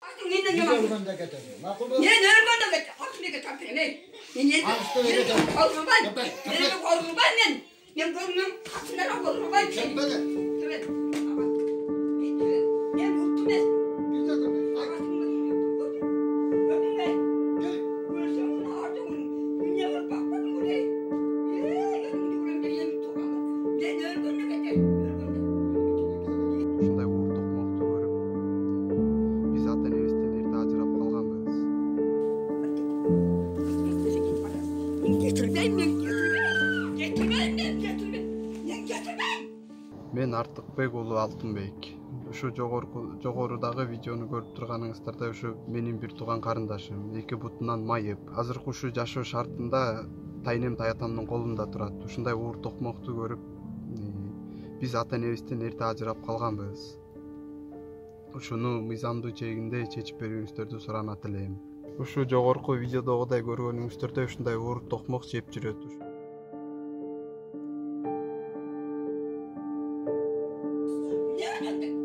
Ölganda getirdim. Makul mu? Ne ölganda getirdim? Hakkındaki takdir ne? Ben görmüyorum. Hakkından korkma ben. Evet. Ben mutlu ben. Мен Артыкбек уулу Алтынбек. Ушу жогорудагы видеону көрүп турганыңыздарда ушу менин бир тууган карындашым, эки бутунан майып. Азыркы ушу жашоо шартында тайнем таятамдын колунда турат. Ушундай уур токмокту көрүп, биз ата энебизден эрте ажырап калганбыз. Ушуну мыйзамдуу чегинде чечип берүүңүздөрдү суранат элем. Ушу жогорку видеодогудай көргөнүңүздөрдө ушундай уур токмок жеп жүрөт. Yeah.